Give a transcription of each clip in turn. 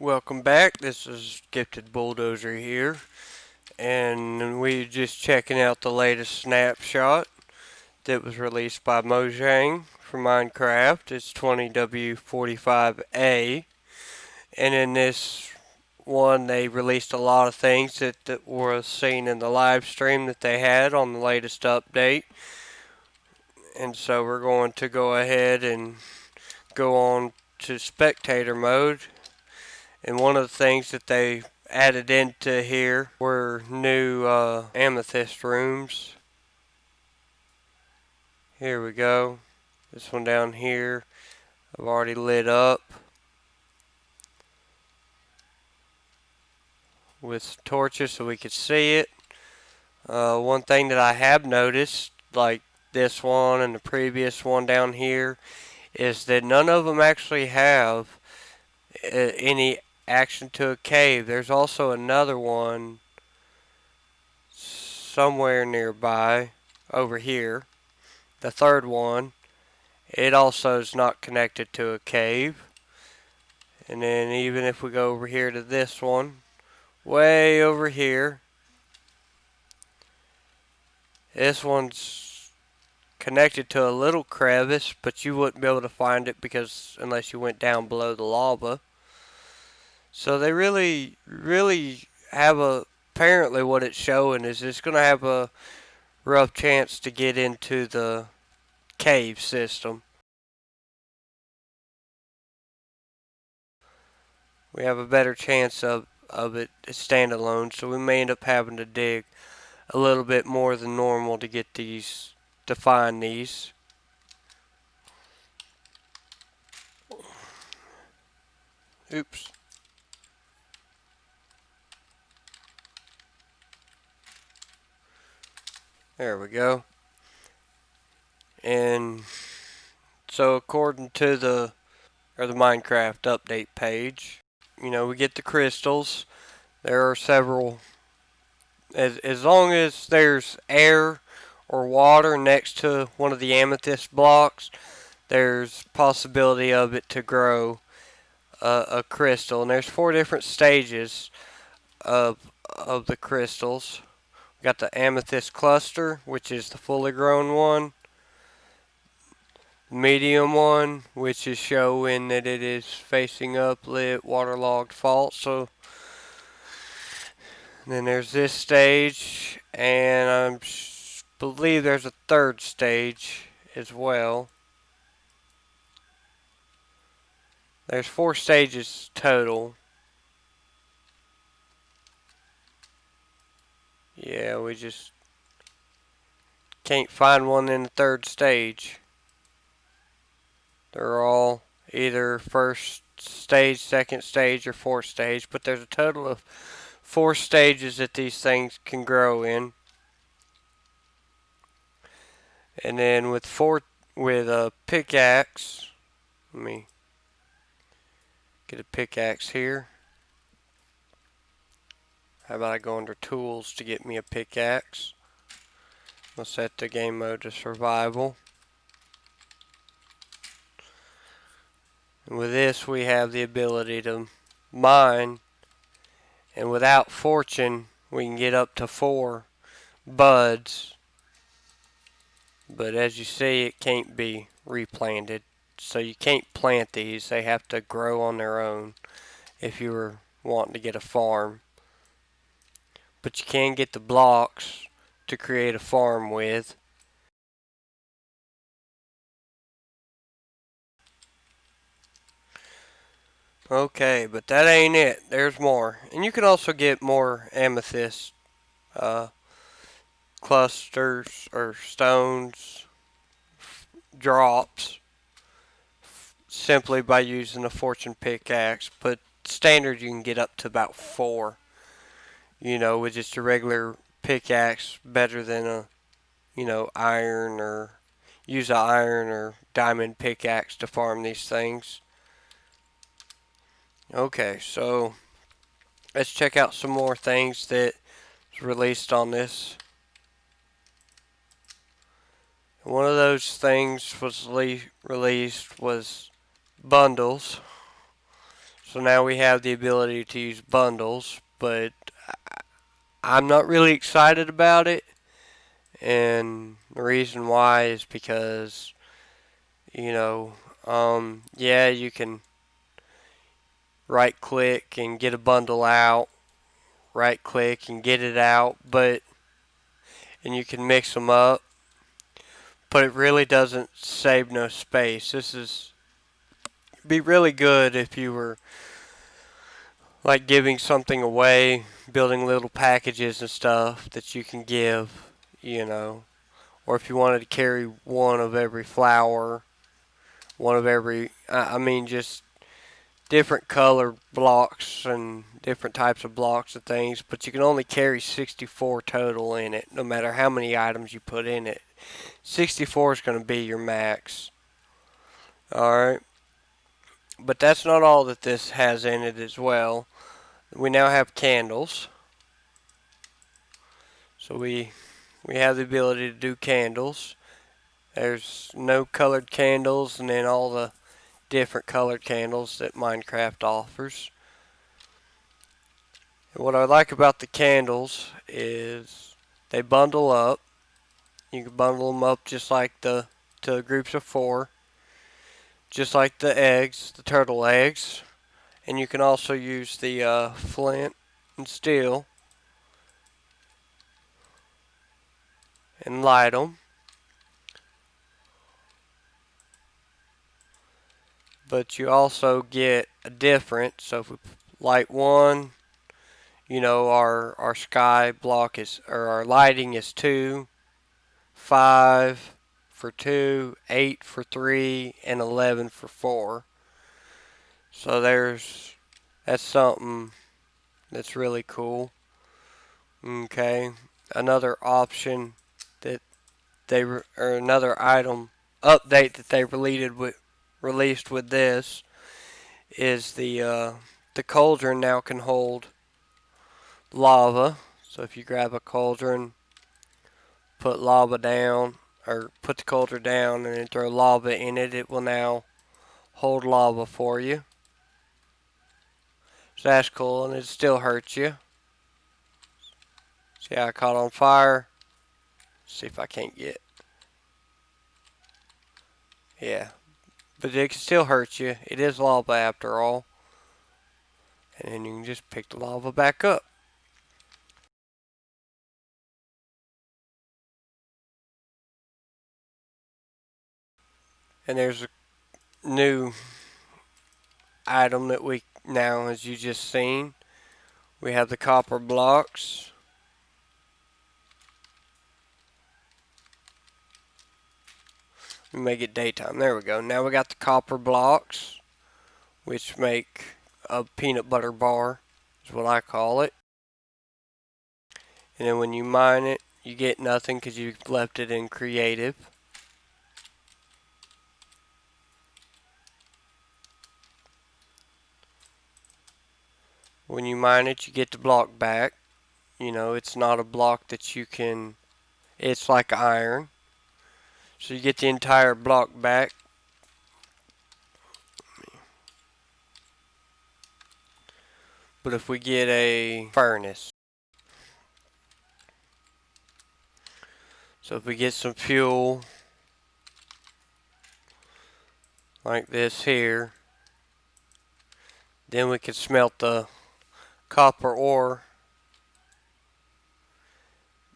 Welcome back. This is Gifted Bulldozer here, and we just checking out the latest snapshot that was released by Mojang for Minecraft. It's 20W45A, and in this one they released a lot of things that were seen in the live stream that they had on the latest update. And so we're going to go ahead and go on to spectator mode. And one of the things that they added into here were new Amethyst Rooms. Here we go. This one down here I've already lit up with torches so we could see it. One thing that I have noticed, like this one and the previous one down here, is that none of them actually have any action to a cave. There's also another one somewhere nearby over here. The third one, it also is not connected to a cave. And then even if we go over here to this one, way over here, this one's connected to a little crevice, but you wouldn't be able to find it because unless you went down below the lava. So they really have apparently what it's showing is it's going to have a rough chance to get into the cave system. We have a better chance of it standalone, so we may end up having to dig a little bit more than normal to get these, to find these. Oops. There we go. And so according to the Minecraft update page, we get the crystals. There are several. As long as there's air or water next to one of the amethyst blocks, there's possibility of it to grow a crystal. And there's 4 different stages of the crystals. We got the amethyst cluster, which is the fully grown one. Medium one, which is showing that it is facing up, lit, waterlogged fault. So then there's this stage, and I believe there's a third stage as well. There's 4 stages total. Yeah, we just can't find one in the third stage. They're all either first stage, second stage, or fourth stage, but there's a total of 4 stages that these things can grow in. And then with a pickaxe, let me get a pickaxe here. How about I go under tools to get me a pickaxe? We'll set the game mode to survival. And with this we have the ability to mine, and without fortune we can get up to 4 buds. But as you see, it can't be replanted. So you can't plant these. They have to grow on their own if you were wanting to get a farm. But you can get the blocks to create a farm with. Okay, but that ain't it. There's more. And you can also get more amethyst clusters or stones drops simply by using a fortune pickaxe. But standard you can get up to about 4. With just a regular pickaxe, better than a iron, or use an iron or diamond pickaxe to farm these things. Okay, so let's check out some more things that was released on this. One of those things was released was bundles. So now we have the ability to use bundles, but I'm not really excited about it. And the reason why is because, you know, yeah, you can right click and get a bundle out, right click and get it out, and you can mix them up, but it really doesn't save no space. This is be really good if you were like giving something away, building little packages and stuff that you can give, you know, or if you wanted to carry one of every flower, one of every, I mean, just different colored blocks and different types of blocks and things, but you can only carry 64 total in it, no matter how many items you put in it. 64 is going to be your max. Alright, but that's not all that this has in it as well. We now have candles. So we have the ability to do candles. There's no colored candles and then all the different colored candles that Minecraft offers. And what I like about the candles is they bundle up. You can bundle them up just like to groups of 4, just like the eggs, the turtle eggs. And you can also use the flint and steel and light them. But you also get a difference. So if we light one, you know, our sky block is, or our lighting is 2, 5 for 2, 8 for 3, and 11 for 4. So that's something that's really cool. Okay, another option that or another item update that they released with this is the cauldron now can hold lava. So if you grab a cauldron, put lava down, or put the cauldron down and then throw lava in it, it will now hold lava for you. So that's cool, and it still hurts you. See how I caught on fire? See if I can't get. Yeah, but it can still hurt you. It is lava after all. And then you can just pick the lava back up. And there's a new item that we now, as you just seen, we have the copper blocks. We make it daytime. There we go. Now we got the copper blocks, which make a peanut butter bar, is what I call it. And then when you mine it, you get nothing because you left it in creative. When you mine it, you get the block back. You know, it's not a block that you can, it's like iron. So you get the entire block back. But if we get a furnace, so if we get some fuel like this here, then we can smelt the copper ore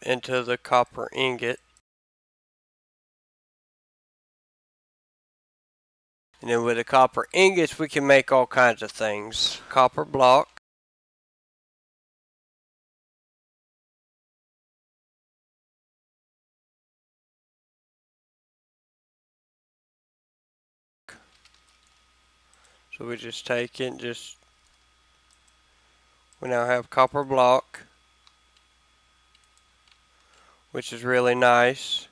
into the copper ingot. And then with the copper ingots, we can make all kinds of things. Copper block. So we just take it, we now have copper block, which is really nice.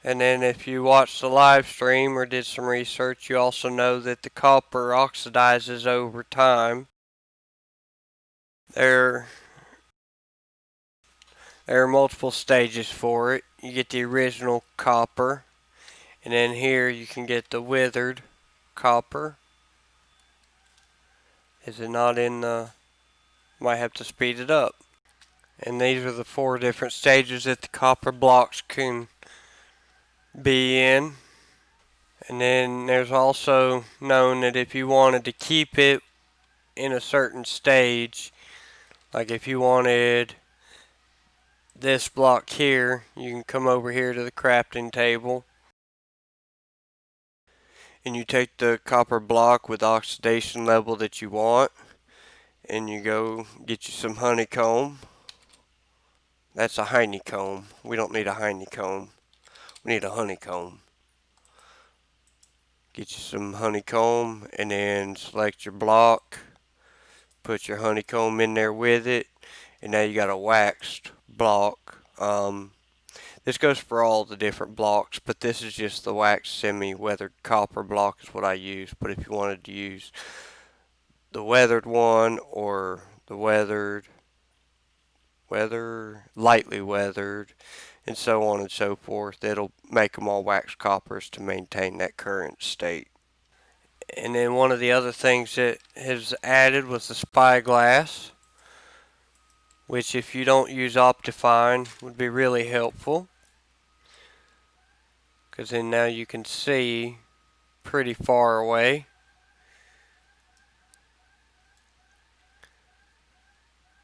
And then if you watched the live stream or did some research, you also know that the copper oxidizes over time. There are multiple stages for it. You get the original copper, and then here you can get the withered. copper. Is it not in the... Might have to speed it up. And these are the 4 different stages that the copper blocks can be in. And then there's also known that if you wanted to keep it in a certain stage, like if you wanted this block here, you can come over here to the crafting table and you take the copper block with oxidation level that you want and you go get you some honeycomb. That's a honeycomb. We don't need a honeycomb. We need a honeycomb. Get you some honeycomb and then select your block. Put your honeycomb in there with it. And now you got a waxed block. This goes for all the different blocks, but this is just the waxed semi-weathered copper block is what I use. But if you wanted to use the weathered one or the lightly weathered, and so on and so forth, it'll make them all waxed coppers to maintain that current state. And then one of the other things that has added was the spyglass, which if you don't use Optifine would be really helpful, because then now you can see pretty far away.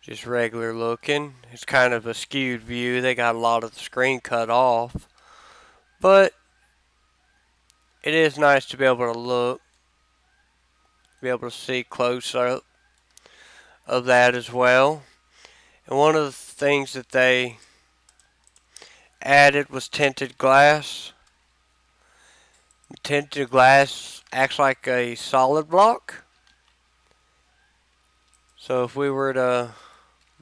Just regular looking. It's kind of a skewed view. They got a lot of the screen cut off, but it is nice to be able to look, be able to see close up of that as well. And one of the things that they added was tinted glass. Tinted glass acts like a solid block. So if we were to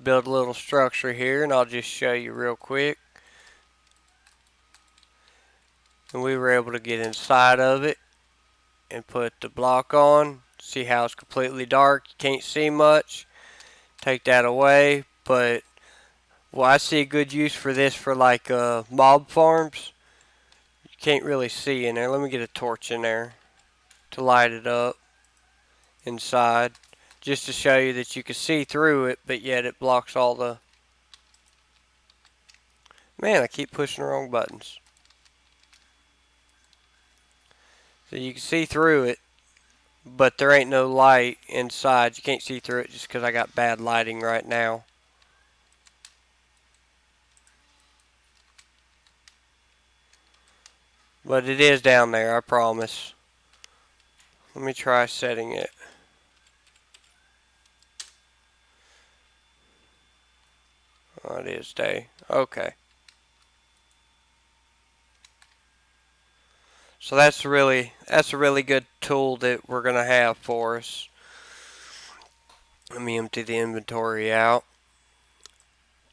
build a little structure here, and I'll just show you real quick. And we were able to get inside of it and put the block on. See how it's completely dark, you can't see much. Take that away, but well, I see a good use for this for like mob farms. You can't really see in there. Let me get a torch in there to light it up inside, just to show you that you can see through it, but yet it blocks all the... Man, I keep pushing the wrong buttons. So you can see through it, but there ain't no light inside. You can't see through it just because I got bad lighting right now. But it is down there, I promise. Let me try setting it. Oh, it is day. Okay. So that's a really good tool that we're gonna have for us. Let me empty the inventory out.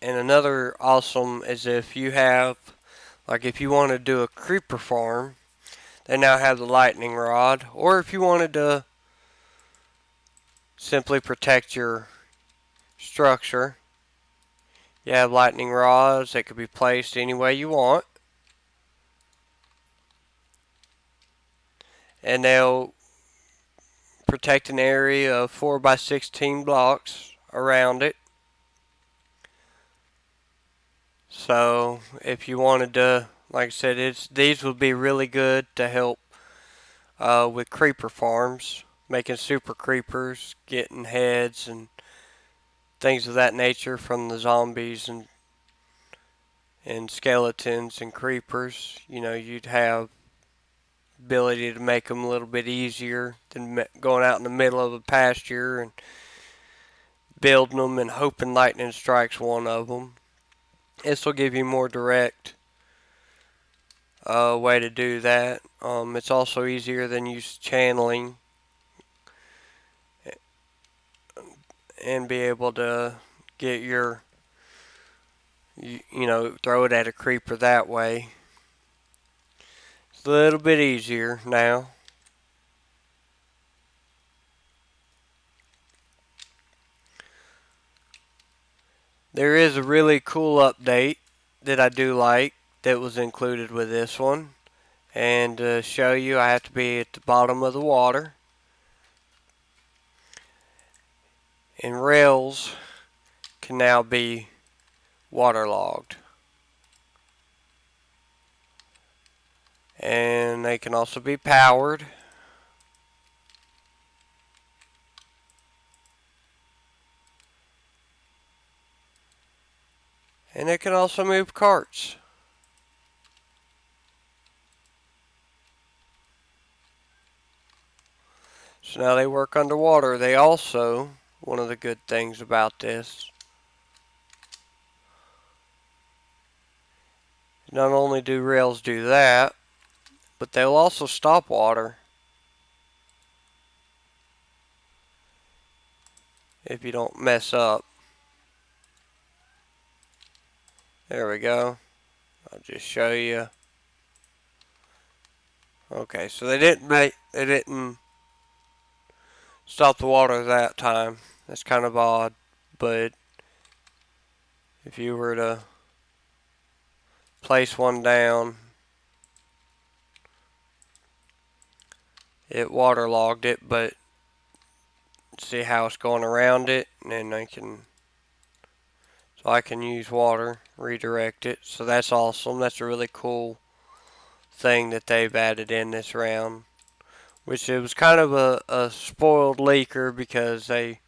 And another awesome is if you have, like if you want to do a creeper farm, they now have the lightning rod. Or if you wanted to simply protect your structure, you have lightning rods that could be placed any way you want. And they'll protect an area of 4 by 16 blocks around it. So if you wanted to, like I said, these would be really good to help with creeper farms, making super creepers, getting heads and things of that nature from the zombies and skeletons and creepers. You know, you'd have ability to make them a little bit easier than going out in the middle of a pasture and building them and hoping lightning strikes one of them. This will give you more direct way to do that. It's also easier than use channeling and be able to get your, you know, throw it at a creeper that way. It's a little bit easier now. There is a really cool update that I do like that was included with this one, And to show you, I have to be at the bottom of the water. And rails can now be waterlogged. And they can also be powered. And it can also move carts. So now they work underwater. They also, one of the good things about this, not only do rails do that, but they'll also stop water if you don't mess up. There we go. I'll just show you. Okay, so they didn't stop the water that time. That's kind of odd, but if you were to place one down, it waterlogged it, but see how it's going around it, and then so I can use water, redirect it. So that's awesome. That's a really cool thing that they've added in this round, which it was kind of a spoiled leaker because they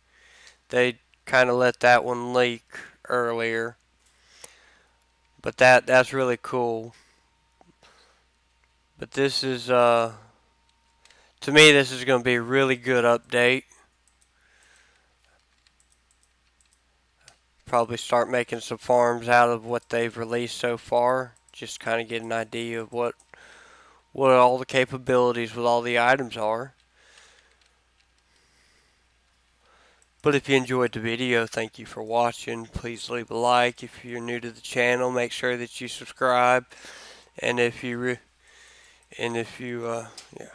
kind of let that one leak earlier. But that's really cool. But this is to me, this is going to be a really good update. Probably start making some farms out of what they've released so far. Just kind of get an idea of what all the capabilities with all the items are. But if you enjoyed the video, thank you for watching. Please leave a like. If you're new to the channel, make sure that you subscribe. And if you yeah.